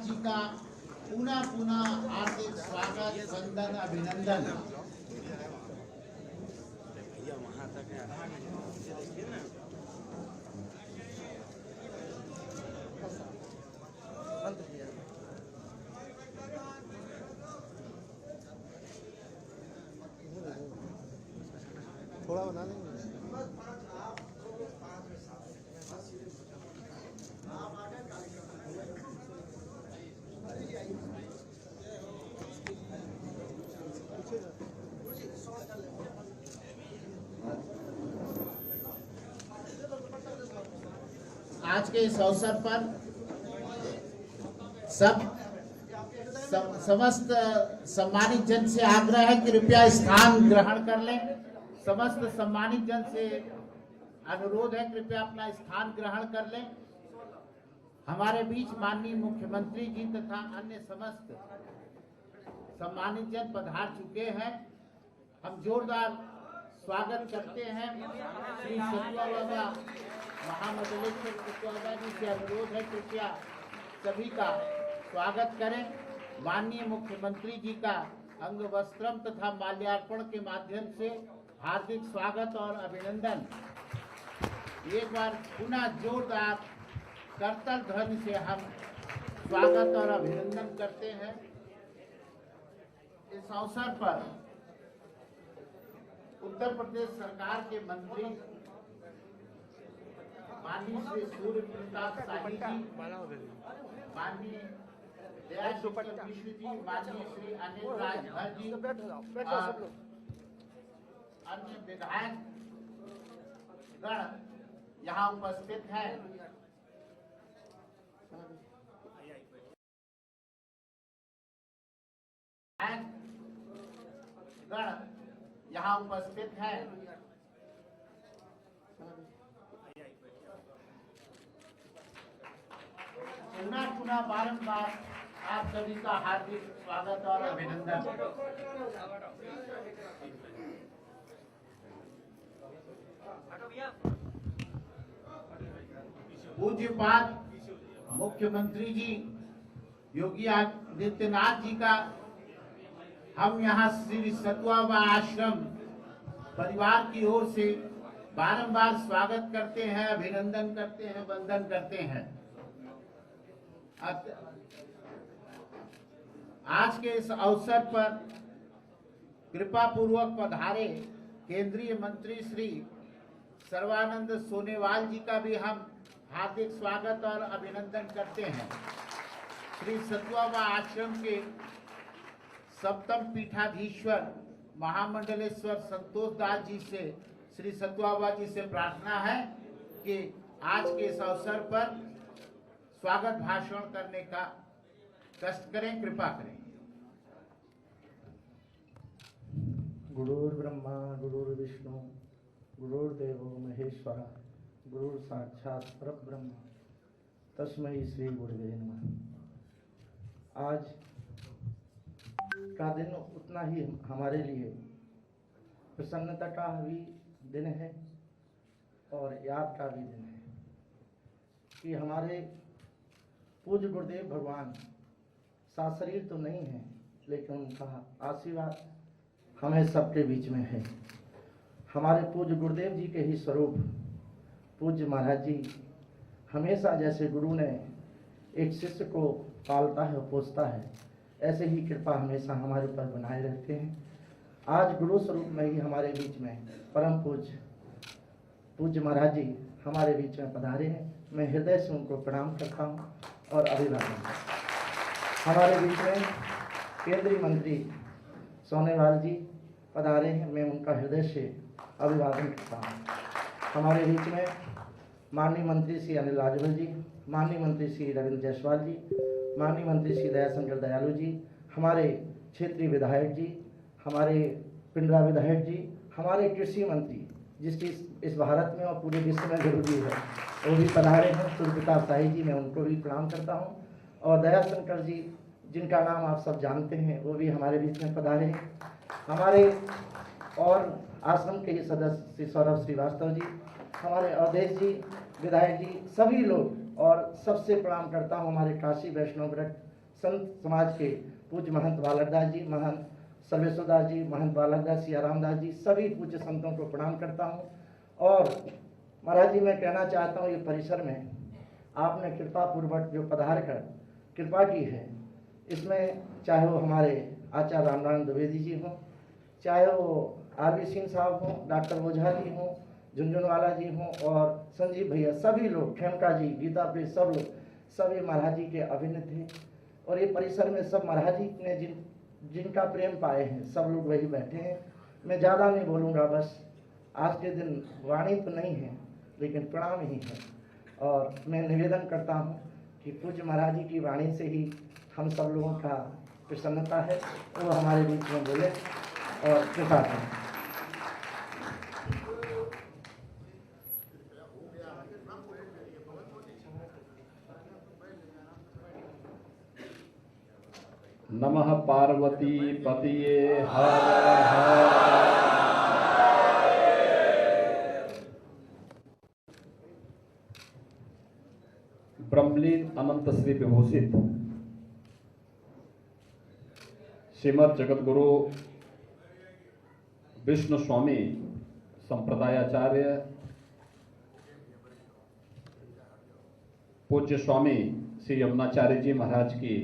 जी का पुनः पुनः हार्दिक स्वागत, वंदन, अभिनंदन। थोड़ा बना लेंगे। आज के इस अवसर पर समस्त सम्मानित जन से आग्रह है कि कृपया स्थान ग्रहण कर लें। समस्त सम्मानित जन से अनुरोध है, कृपया अपना स्थान ग्रहण कर लें। हमारे बीच माननीय मुख्यमंत्री जी तथा अन्य समस्त सम्मानित जन पधार चुके हैं। हम जोरदार स्वागत करते हैं। श्री सतुआ बाबा महामंडलेश्वर सतुआ जी से अनुरोध है, कृपया सभी का स्वागत करें। माननीय मुख्यमंत्री जी का अंग वस्त्रम तथा माल्यार्पण के माध्यम से हार्दिक स्वागत और अभिनंदन। एक बार पुनः जोरदार करताल ध्वनि से हम स्वागत और अभिनंदन करते हैं। इस अवसर पर उत्तर प्रदेश सरकार के मंत्री माननीय श्री सूर्य प्रताप शाही जी, माननीय दयाशंकर मिश्र जी, माननीय श्री अनिल राजभर जी और अन्य विधायक गण यहाँ उपस्थित हैं। गण यहाँ उपस्थित हैं। पुनः बारंबार आप सभी का हार्दिक स्वागत और अभिनंदन। पूज्यपाद मुख्यमंत्री जी योगी आदित्यनाथ जी का हम यहाँ श्री सतुआ आश्रम परिवार की ओर से बारंबार स्वागत करते हैं, अभिनंदन करते हैं, वंदन करते हैं। आज के इस अवसर पर कृपा पूर्वक पधारे केंद्रीय मंत्री श्री सर्बानंद सोनोवाल जी का भी हम हार्दिक स्वागत और अभिनंदन करते हैं। श्री सतुआ आश्रम के सप्तम पीठाधीश्वर महामंडलेश्वर संतोष दास जी से श्री सतुआ जी से प्रार्थना है कि आज के इस अवसर पर स्वागत भाषण करने का कष्ट करें, कृपा करें। गुरुर्ब्रह्मा गुरुर्विष्णु गुरुर्देवो महेश्वरा गुरुर साक्षात परब्रह्म तस्मै श्री गुरुवे नमः। आज का दिन उतना ही हमारे लिए प्रसन्नता का भी दिन है और याद का भी दिन है कि हमारे पूज्य गुरुदेव भगवान साशरीर तो नहीं है, लेकिन उनका आशीर्वाद हमें सबके बीच में है। हमारे पूज्य गुरुदेव जी के ही स्वरूप पूज्य महाराज जी हमेशा जैसे गुरु ने एक शिष्य को पालता है, पोसता है, ऐसे ही कृपा हमेशा हमारे ऊपर बनाए रहते हैं। आज गुरु स्वरूप में ही हमारे बीच में परम पूज्य महाराज जी हमारे बीच में पधारे हैं। मैं हृदय से उनको प्रणाम करता हूँ और अभिवादन। हमारे बीच में केंद्रीय मंत्री सोनोवाल जी पधारे हैं, मैं उनका हृदय से अभिवादन करता हूँ। हमारे बीच में माननीय मंत्री श्री अनिल राजभर जी, माननीय मंत्री श्री रविंद्र जायसवाल जी, माननीय मंत्री श्री दयाशंकर दयालु जी, हमारे क्षेत्रीय विधायक जी, हमारे पिंडरा विधायक जी, हमारे कृषि मंत्री जिसकी इस भारत में और पूरे विश्व में जरूरी है, वो भी पधारे हैं। सूर्य प्रताप शाही जी, मैं उनको भी प्रणाम करता हूँ। और दयाशंकर जी जिनका नाम आप सब जानते हैं, वो भी हमारे बीच में पधारे हैं। हमारे और आश्रम के ही सदस्य श्री सौरभ श्रीवास्तव जी, हमारे अवधेश जी, विधायक जी, सभी लोग, और सबसे प्रणाम करता हूँ हमारे काशी वैष्णव व्रत संत समाज के पूज्य महंत बालकदास जी, महंत सर्वेश्वर दास जी, महंत बालकदास सियाराम दास जी, सभी पूज्य संतों को प्रणाम करता हूँ। और महाराज जी, मैं कहना चाहता हूँ, ये परिसर में आपने कृपा पूर्वक जो पधार कर कृपा की है, इसमें चाहे वो हमारे आचार्य रामनारायण द्विवेदी जी हों, चाहे वो आर.वी. सिंह साहब हों, डॉक्टर ओझा जी हों, झुंझुनवाला जी हों और संजीव भैया, सभी लोग, खेमका जी, गीता पे, सब लोग, सभी महाराज जी के अभिन्न थे। और ये परिसर में सब महाराज जी ने जिनका प्रेम पाए हैं, सब लोग वही बैठे हैं। मैं ज़्यादा नहीं बोलूँगा, बस आज के दिन वाणी तो नहीं है, लेकिन प्रणाम ही है। और मैं निवेदन करता हूँ कि पूज्य महाराज जी की वाणी से ही हम सब लोगों का प्रसन्नता है, वो हमारे बीच में बोले और कृपा करें। नमः पार्वती पतिये हर हर। ब्रह्मलीन अनंत श्री विभूषित श्रीमद जगतगुरु विष्णु स्वामी संप्रदायाचार्य पूज्य स्वामी श्री यमुनाचार्य जी महाराज की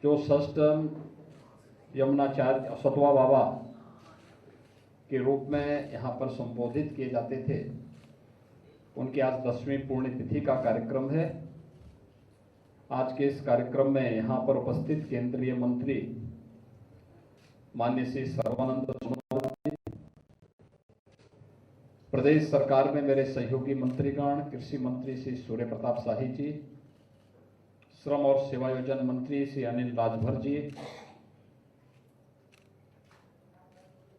जो षष्ठम यमुनाचार्य सतवा बाबा के रूप में यहाँ पर संबोधित किए जाते थे, उनकी आज 10वीं पुण्यतिथि का कार्यक्रम है। आज के इस कार्यक्रम में यहाँ पर उपस्थित केंद्रीय मंत्री माननीय श्री सर्वानंद सोनोवाल जी, प्रदेश सरकार में मेरे सहयोगी मंत्रीगण, कृषि मंत्री श्री सूर्य प्रताप शाही जी, श्रम और सेवायोजन मंत्री श्री अनिल राजभर जी,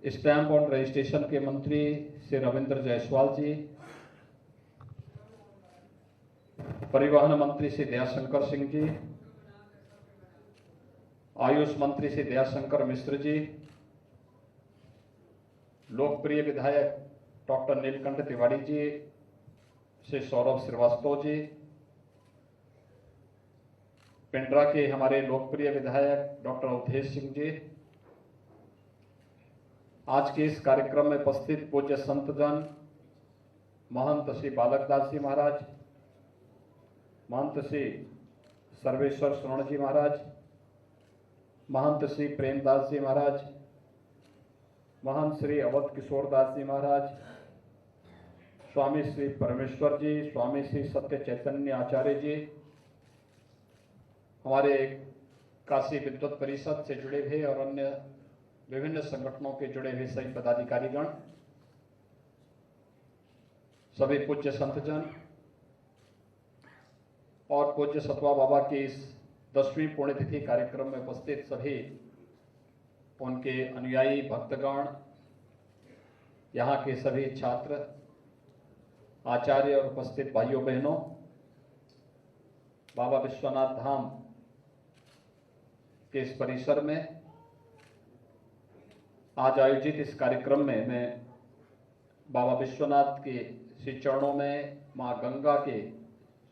स्टैंप और रजिस्ट्रेशन के मंत्री श्री रविंद्र जायसवाल जी, परिवहन मंत्री श्री दयाशंकर सिंह जी, आयुष मंत्री श्री दयाशंकर मिश्र जी, लोकप्रिय विधायक डॉक्टर नीलकंठ तिवारी जी, श्री सौरभ श्रीवास्तव जी, पिंडरा के हमारे लोकप्रिय विधायक डॉक्टर अवधेश सिंह जी, आज के इस कार्यक्रम में उपस्थित पूज्य संतजन, महंत श्री बालकदास जी महाराज, महंत श्री सर्वेश्वर शरण जी महाराज, महंत श्री प्रेमदास जी महाराज, महंत श्री अवध किशोर दास जी महाराज, स्वामी श्री परमेश्वर जी, स्वामी श्री सत्य चैतन्य आचार्य जी, हमारे काशी विद्वत परिषद से जुड़े हुए और अन्य विभिन्न संगठनों के जुड़े हुए सभी पदाधिकारीगण, सभी पूज्य संतजन और पूज्य सतवा बाबा के इस 10वीं पुण्यतिथि कार्यक्रम में उपस्थित सभी उनके अनुयायी भक्तगण, यहाँ के सभी छात्र, आचार्य और उपस्थित भाइयों बहनों, बाबा विश्वनाथ धाम के इस परिसर में आज आयोजित इस कार्यक्रम में मैं बाबा विश्वनाथ के श्री चरणों में, मां गंगा के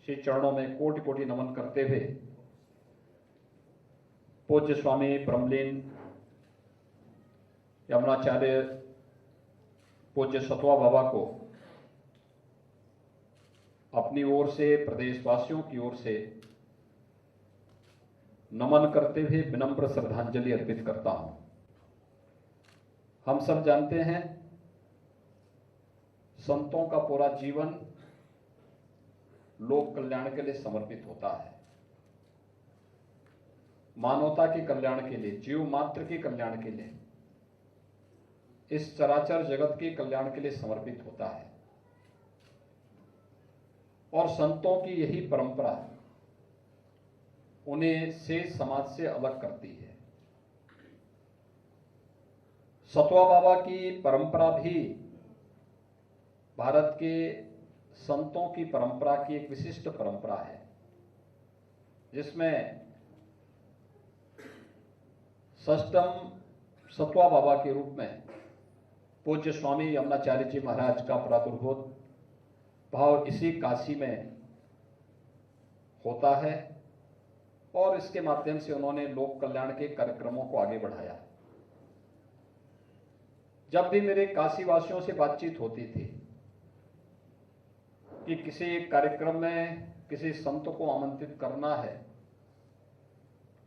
श्री चरणों में कोटि कोटि नमन करते हुए पूज्य स्वामी ब्रह्मलीन यमुनाचार्य पूज्य सतवा बाबा को अपनी ओर से, प्रदेशवासियों की ओर से नमन करते हुए विनम्र श्रद्धांजलि अर्पित करता हूं। हम सब जानते हैं, संतों का पूरा जीवन लोक कल्याण के लिए समर्पित होता है, मानवता के कल्याण के लिए, जीव मात्र के कल्याण के लिए, इस चराचर जगत के कल्याण के लिए समर्पित होता है। और संतों की यही परंपरा उन्हें शेष समाज से अलग करती है। सतवा बाबा की परंपरा भी भारत के संतों की परंपरा की एक विशिष्ट परंपरा है, जिसमें षष्ठम सतवा बाबा के रूप में पूज्य स्वामी यमुनाचार्य जी महाराज का प्रादुर्भूत भाव इसी काशी में होता है और इसके माध्यम से उन्होंने लोक कल्याण के कार्यक्रमों को आगे बढ़ाया। जब भी मेरे काशी वासियों से बातचीत होती थी कि किसी कार्यक्रम में किसी संत को आमंत्रित करना है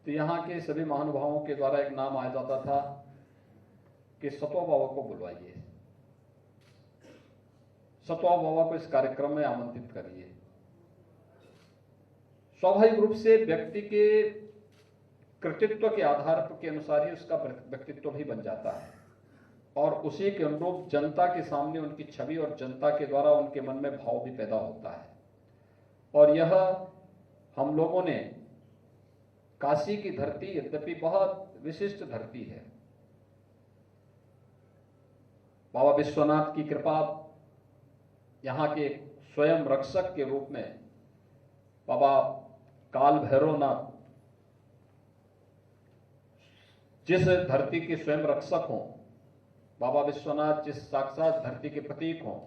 तो यहाँ के सभी महानुभावों के द्वारा एक नाम आया जाता था कि सतवा बाबा को बुलवाइए, सतवा बाबा को इस कार्यक्रम में आमंत्रित करिए। स्वाभाविक रूप से व्यक्ति के कृतित्व के आधार के अनुसार ही उसका व्यक्तित्व भी बन जाता है और उसी के अनुरूप जनता के सामने उनकी छवि और जनता के द्वारा उनके मन में भाव भी पैदा होता है। और यह हम लोगों ने काशी की धरती यद्यपि बहुत विशिष्ट धरती है, बाबा विश्वनाथ की कृपा, यहाँ के स्वयं रक्षक के रूप में बाबा काल भैरवनाथ जिस धरती के स्वयं रक्षक हों, बाबा विश्वनाथ जिस साक्षात धरती के प्रतीक हों,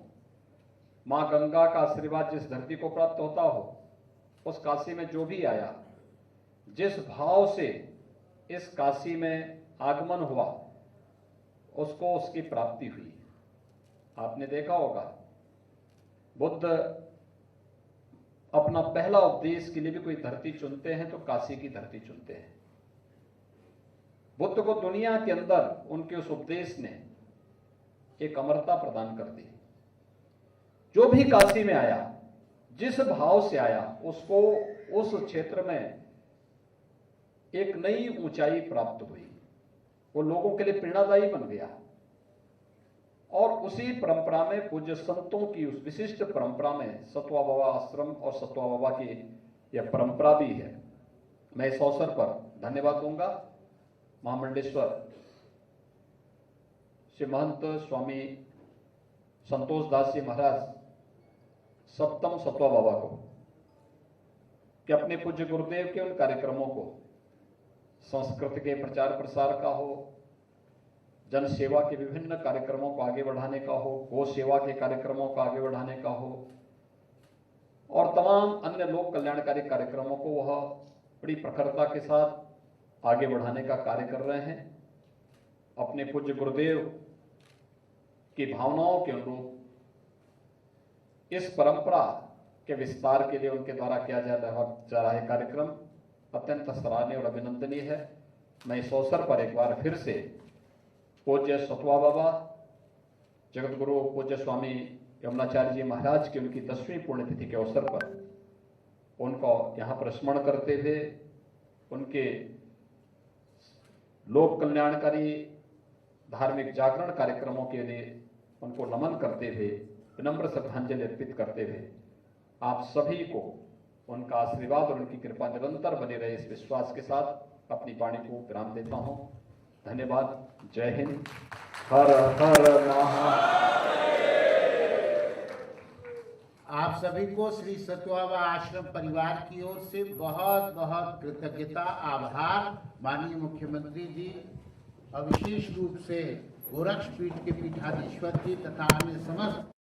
मां गंगा का आशीर्वाद जिस धरती को प्राप्त होता हो, उस काशी में जो भी आया, जिस भाव से इस काशी में आगमन हुआ, उसको उसकी प्राप्ति हुई। आपने देखा होगा बुद्ध अपना पहला उपदेश के लिए भी कोई धरती चुनते हैं तो काशी की धरती चुनते हैं। बुद्ध को दुनिया के अंदर उनके उस उपदेश ने एक अमरता प्रदान कर दी। जो भी काशी में आया, जिस भाव से आया, उसको उस क्षेत्र में एक नई ऊंचाई प्राप्त हुई, वो लोगों के लिए प्रेरणादायी बन गया। और उसी परंपरा में पूज्य संतों की उस विशिष्ट परंपरा में सतवा बाबा आश्रम और सतवा बाबा की यह परंपरा भी है। मैं इस अवसर पर धन्यवाद दूंगा महामंडलेश्वर श्री महंत स्वामी संतोष दास जी महाराज सप्तम सतवा बाबा को कि अपने पूज्य गुरुदेव के उन कार्यक्रमों को संस्कृत के प्रचार प्रसार का हो, जन सेवा के विभिन्न कार्यक्रमों को आगे बढ़ाने का हो, गो सेवा के कार्यक्रमों को आगे बढ़ाने का हो और तमाम अन्य लोक कल्याणकारी कार्यक्रमों को वह बड़ी प्रखरता के साथ आगे बढ़ाने का कार्य कर रहे हैं। अपने पूज्य गुरुदेव की भावनाओं के अनुरूप इस परंपरा के विस्तार के लिए उनके द्वारा किया जा रहा है कार्यक्रम अत्यंत सराहनीय और अभिनंदनीय है। मैं इस अवसर पर एक बार फिर से पूज्य सतवा बाबा जगत गुरु पूज्य स्वामी यमुनाचार्य जी महाराज की उनकी 10वीं पुण्यतिथि के अवसर पर उनको यहाँ पर स्मरण करते हुए उनके लोक कल्याणकारी धार्मिक जागरण कार्यक्रमों के लिए उनको नमन करते हुए विनम्र श्रद्धांजलि अर्पित करते हुए आप सभी को उनका आशीर्वाद और उनकी कृपा निरंतर बनी रहे इस विश्वास के साथ अपनी वाणी को विराम देता हूं। धन्यवाद। जय हिंद। हर हर महादेव। आप सभी को श्री सतवा बाबा आश्रम परिवार की ओर से बहुत बहुत कृतज्ञता, आभार। माननीय मुख्यमंत्री जी और विशेष रूप से गोरक्षपीठ के पीठाधीश्वर जी तथा अन्य समस्त